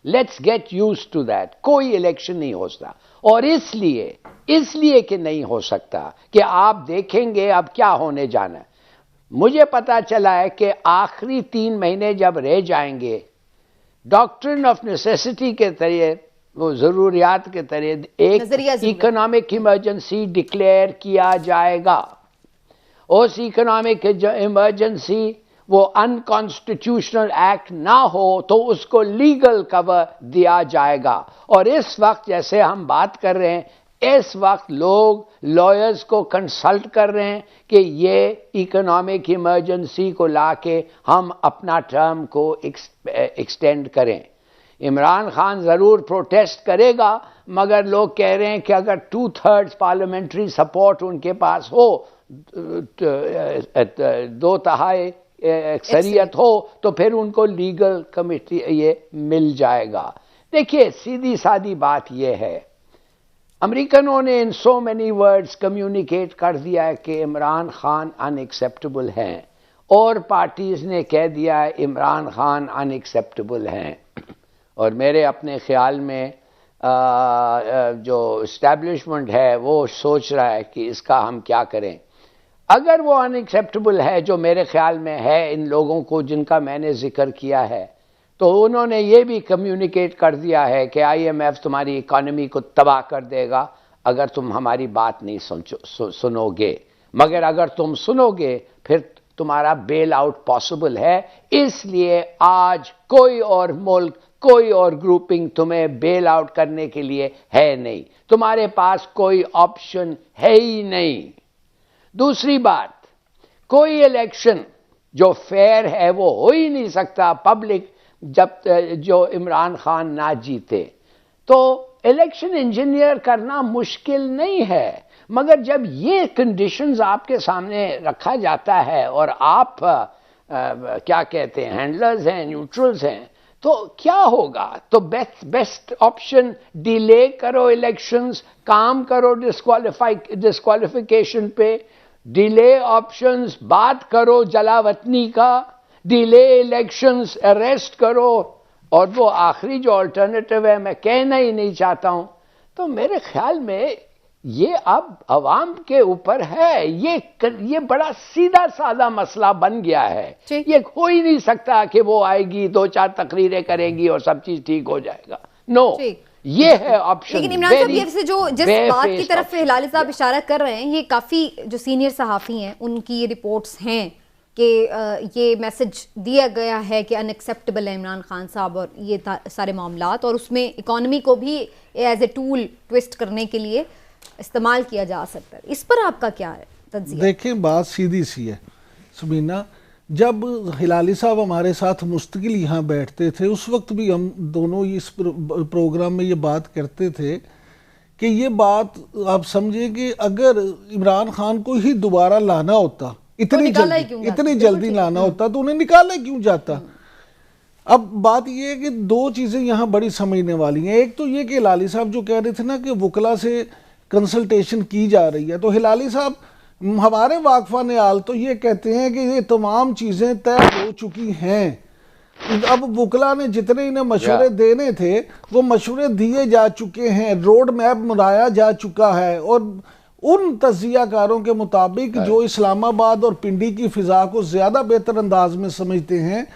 Let's get used to that. कोई election नहीं हो सकता, और इसलिए कि नहीं हो सकता कि आप देखेंगे अब क्या होने जाना है। मुझे पता चला है कि आखिरी 3 महीने जब रह जाएंगे, डॉक्ट्रिन ऑफ नेसेसिटी के तहत, वो जरूरियात के तहत एक इकोनॉमिक इमरजेंसी डिक्लेयर किया जाएगा। उस इकोनॉमिक इमरजेंसी वो अनकॉन्स्टिट्यूशनल एक्ट ना हो तो उसको लीगल कवर दिया जाएगा। और इस वक्त जैसे हम बात कर रहे हैं, इस वक्त लोग लॉयर्स को कंसल्ट कर रहे हैं कि ये इकोनॉमिक इमरजेंसी को लाके हम अपना टर्म को एक्सटेंड करें। इमरान खान जरूर प्रोटेस्ट करेगा, मगर लोग कह रहे हैं कि अगर 2/3 पार्लियामेंट्री सपोर्ट उनके पास हो, 2/3 अक्सरियत हो, तो फिर उनको लीगल कमिटी ये मिल जाएगा। देखिए, सीधी सादी बात यह है, अमेरिकनों ने इन सो मेनी वर्ड्स कम्युनिकेट कर दिया है कि इमरान खान अनएक्सेप्टेबल हैं, और पार्टीज ने कह दिया है इमरान खान अनएक्सेप्टेबल हैं। और मेरे अपने ख्याल में जो इस्टेब्लिशमेंट है वो सोच रहा है कि इसका हम क्या करें। अगर वो अनएक्सेप्टेबल है, जो मेरे ख्याल में है इन लोगों को जिनका मैंने जिक्र किया है, तो उन्होंने ये भी कम्युनिकेट कर दिया है कि IMF तुम्हारी इकॉनमी को तबाह कर देगा अगर तुम हमारी बात नहीं सुनोगे, मगर अगर तुम सुनोगे फिर तुम्हारा बेल आउट पॉसिबल है। इसलिए आज कोई और मुल्क, कोई और ग्रुपिंग तुम्हें बेल आउट करने के लिए है नहीं, तुम्हारे पास कोई ऑप्शन है ही नहीं। दूसरी बात, कोई इलेक्शन जो फेयर है वो हो ही नहीं सकता पब्लिक जब जो इमरान खान ना जीते। तो इलेक्शन इंजीनियर करना मुश्किल नहीं है, मगर जब ये कंडीशंस आपके सामने रखा जाता है और आप क्या कहते हैं, हैंडलर्स हैं, न्यूट्रल्स हैं, तो क्या होगा? तो बेस्ट ऑप्शन डिले करो इलेक्शंस, काम करो डिस्क्वालिफिकेशन पे, डिले ऑप्शंस, बात करो जलावतनी का, डिले इलेक्शंस, अरेस्ट करो, और वो आखिरी जो अल्टरनेटिव है मैं कहना ही नहीं चाहता हूं। तो मेरे ख्याल में ये अब अवाम के ऊपर है, ये बड़ा सीधा साधा मसला बन गया है। ये हो ही नहीं सकता कि वो आएगी, 2-4 तकरीरें करेगी और सब चीज ठीक हो जाएगा। नो, ये है ऑप्शन। लेकिन इमरान साहब, ये से जो जिस बात की तरफ हिलाली साहब इशारा कर रहे हैं, ये काफी जो सीनियर सहाफी हैं उनकी रिपोर्ट्स हैं कि ये मैसेज दिया गया है कि अनएक्सेप्टेबल है इमरान खान साहब और ये सारे मामलात, और उसमें इकोनॉमी को भी एज ए टूल ट्विस्ट करने के लिए इस्तेमाल किया जा सकता है। इस पर आपका क्या है तज्जिया? देखें, बात सीधी सी है सुबीना। जब हिलाली साहब हमारे साथ मुस्तकिल यहाँ बैठते थे, उस वक्त भी हम दोनों इस प्रोग्राम में ये बात करते थे कि ये बात आप समझे कि अगर इमरान खान को ही दोबारा लाना होता, इतनी जल्दी लाना होता, तो उन्हें निकाला क्यों जाता। अब बात यह है कि दो चीज़ें यहाँ बड़ी समझने वाली हैं। एक तो ये कि हिलाली साहब जो कह रहे थे ना कि वकला से कंसल्टेशन की जा रही है, तो हिलाली साहब हमारे वाकफान हाल तो ये कहते हैं कि ये तमाम चीज़ें तय हो चुकी हैं। अब वकला ने जितने इन्हें मशवरे देने थे वो मशवरे दिए जा चुके हैं, रोड मैप बनाया जा चुका है, और उन तज्जियाकारों के मुताबिक जो इस्लामाबाद और पिंडी की फ़िज़ा को ज़्यादा बेहतर अंदाज में समझते हैं,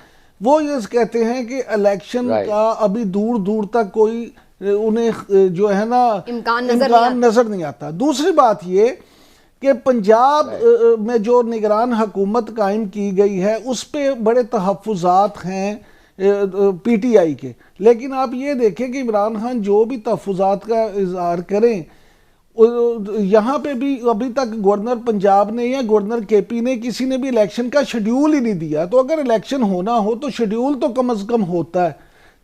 वो ये कहते हैं कि इलेक्शन का अभी दूर दूर तक कोई उन्हें जो है ना इम्कान नज़र नहीं आता। दूसरी बात ये कि पंजाब में जो निगरान हुकूमत कायम की गई है उस पर बड़े तहफ़्फ़ुज़ात हैं PTI के, लेकिन आप ये देखें कि इमरान खान जो भी तहफ़्फ़ुज़ात का इज़हार करें, यहाँ पे भी अभी तक गवर्नर पंजाब ने या गवर्नर KP ने किसी ने भी इलेक्शन का शेड्यूल ही नहीं दिया। तो अगर इलेक्शन होना हो तो शेड्यूल तो कम अज़ कम होता है।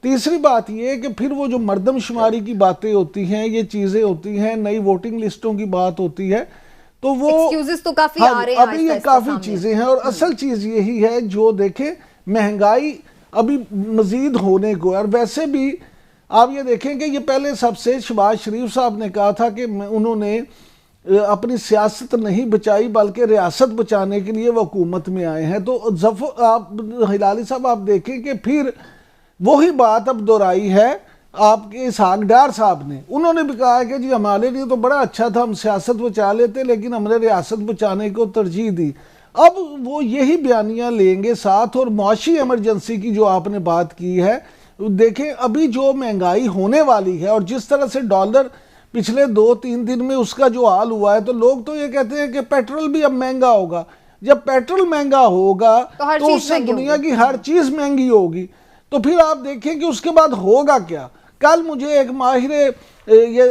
तीसरी बात यह है कि फिर वो जो मर्दमशुमारी की बातें होती हैं, ये चीज़ें होती हैं, नई वोटिंग लिस्टों की बात होती है, तो वो तो काफी आ रहे हैं, अभी ये काफ़ी चीज़ें हैं। और असल चीज़ यही है जो देखें, महंगाई अभी मज़ीद होने को, और वैसे भी आप ये देखें कि ये पहले सबसे शहबाज शरीफ साहब ने कहा था कि उन्होंने अपनी सियासत नहीं बचाई बल्कि रियासत बचाने के लिए वो हुकूमत में आए हैं। तो आप हिलाली साहब आप देखें कि फिर वही बात अब दोहराई है आपके इसहाक डार साहब ने। उन्होंने भी कहा कि जी हमारे लिए तो बड़ा अच्छा था, हम सियासत बचा लेते, लेकिन हमने रियासत बचाने को तरजीह दी। अब वो यही बयानियां लेंगे साथ। और मुआशी इमरजेंसी की जो आपने बात की है, देखें अभी जो महंगाई होने वाली है और जिस तरह से डॉलर पिछले 2-3 दिन में उसका जो हाल हुआ है, तो लोग तो ये कहते हैं कि पेट्रोल भी अब महंगा होगा। जब पेट्रोल महंगा होगा तो उससे दुनिया की हर चीज महंगी होगी। तो फिर आप देखें कि उसके बाद होगा क्या। कल मुझे एक माहिर ये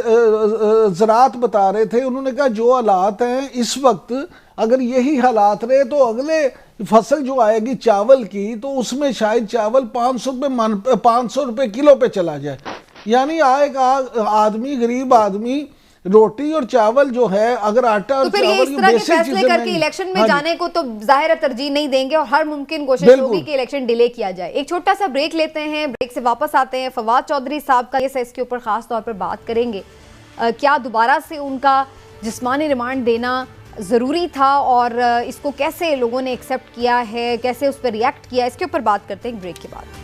ज़राअत बता रहे थे, उन्होंने कहा जो हालात हैं इस वक्त, अगर यही हालात रहे तो अगले फसल जो आएगी चावल की, तो उसमें शायद चावल 500 रुपये किलो पे चला जाए। यानी आएगा आदमी, गरीब आदमी, रोटी और चावल जो है, अगर आटा और तो फिर ये इस तरह के फैसले करके इलेक्शन में जाने को तो जाहिर तरजीह नहीं देंगे और हर मुमकिन कोशिश होगी कि इलेक्शन डिले किया जाए। एक छोटा सा ब्रेक लेते हैं, ब्रेक से वापस आते हैं। फवाद चौधरी साहब का इसके ऊपर खास तौर पर बात करेंगे, क्या दोबारा से उनका जिस्मानी रिमांड देना ज़रूरी था और इसको कैसे लोगों ने एक्सेप्ट किया है, कैसे उस पर रिएक्ट किया, इसके ऊपर बात करते हैं ब्रेक के बाद।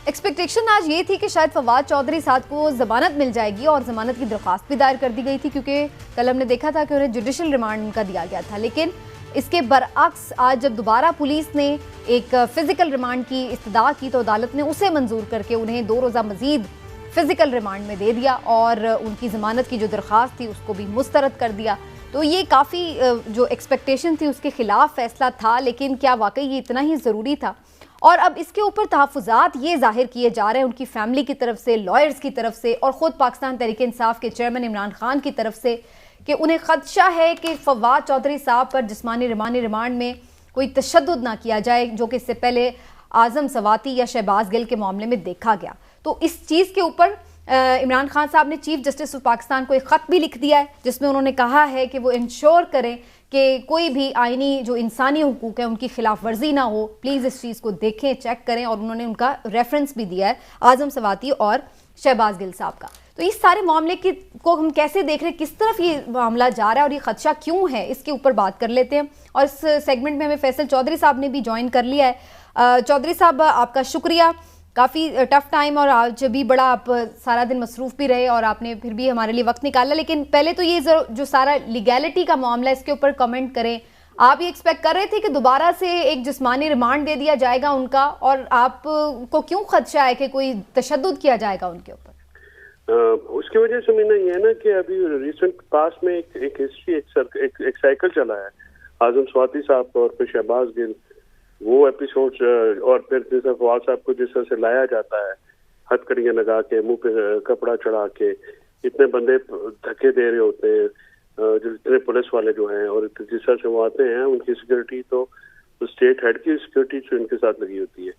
एक्सपेक्टेशन आज ये थी कि शायद फवाद चौधरी साहब को जमानत मिल जाएगी और जमानत की दरख्वास्त भी दायर कर दी गई थी, क्योंकि कल हमने देखा था कि उन्हें जुडिशल रिमांड उनका दिया गया था। लेकिन इसके बरअक्स आज जब दोबारा पुलिस ने एक फिजिकल रिमांड की इस्तदा की तो अदालत ने उसे मंजूर करके उन्हें 2 रोज़ा मजीद फिजिकल रिमांड में दे दिया और उनकी जमानत की जो दरख्वास्त थी उसको भी मुस्तरद कर दिया। तो ये काफ़ी जो एक्सपेक्टेशन थी उसके खिलाफ फैसला था, लेकिन क्या वाकई ये इतना ही ज़रूरी था? और अब इसके ऊपर तहफ़्फ़ुज़ात ये जाहिर किए जा रहे हैं उनकी फैमिली की तरफ से, लॉयर्स की तरफ से और ख़ुद पाकिस्तान तहरीक इंसाफ के चेयरमैन इमरान खान की तरफ से, कि उन्हें ख़दशा है कि फवाद चौधरी साहब पर जिस्मानी रिमांड में कोई तशद्दुद ना किया जाए, जो कि इससे पहले आज़म सवाती या शहबाज गिल के मामले में देखा गया। तो इस चीज़ के ऊपर इमरान खान साहब ने चीफ जस्टिस ऑफ पाकिस्तान को एक ख़त भी लिख दिया है, जिसमें उन्होंने कहा है कि वो इंश्योर करें कि कोई भी आईनी जो इंसानी हुकूक है उनकी खिलाफ वर्जी ना हो। प्लीज़ इस चीज़ को देखें, चेक करें। और उन्होंने उनका रेफरेंस भी दिया है आज़म सवाती और शहबाज गिल साहब का। तो इस सारे मामले को हम कैसे देख रहे हैं, किस तरफ ये मामला जा रहा है और ये खदशा क्यों है, इसके ऊपर बात कर लेते हैं। और इस सेगमेंट में हमें फैसल चौधरी साहब ने भी ज्वाइन कर लिया है। चौधरी साहब, आपका शुक्रिया, काफ़ी टफ टाइम और आज भी बड़ा आप सारा दिन मसरूफ़ भी रहे और आपने फिर भी हमारे लिए वक्त निकाला। लेकिन पहले तो ये जो सारा लीगैलिटी का मामला है इसके ऊपर कमेंट करें। आप ये एक्सपेक्ट कर रहे थे कि दोबारा से एक जिस्मानी रिमांड दे दिया जाएगा उनका, और आपको क्यों खदशा है कि कोई तशद्दुद किया जाएगा उनके ऊपर? उसकी वजह से मैंने ये ना कि अभी रिसेंट पास में एक हिस्ट्री, एक साइकिल चला है आज़म सवाती साहब और फिर शहबाज गिल, वो एपिसोड्स, और फिर जैसे फवाद साहब को जिस तरह से लाया जाता है हथकड़ियाँ लगा के, मुंह पे कपड़ा चढ़ा के, इतने बंदे धक्के दे रहे होते हैं, जो इतने पुलिस वाले जो हैं, और जिस तरह से वो आते हैं उनकी सिक्योरिटी तो स्टेट हेड की सिक्योरिटी जो इनके साथ लगी होती है।